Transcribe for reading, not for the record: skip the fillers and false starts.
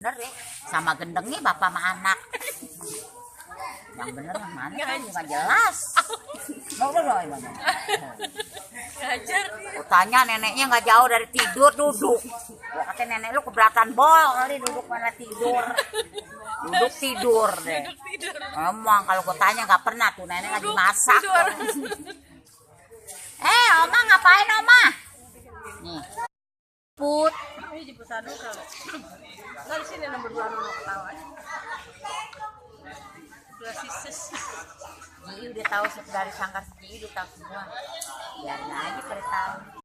bener ya. Sama gendengnya bapak sama anak. Yang bener yang mana kan nggak jelas. Mau udah emang. Tanya neneknya nggak jauh dari tidur duduk. Kata nenek lu keberatan bol kali duduk mana tidur. Duduk tidur deh. Emang kalau gue tanya nggak pernah tuh nenek lagi masak. Oma ngapain Oma? Nih. Put. Nggak di sini nomor 2 nomor ketawa. Dua sises. Ji udah tahu dari sangkar Ji udah tahu semua. Biarin aja pada tahu.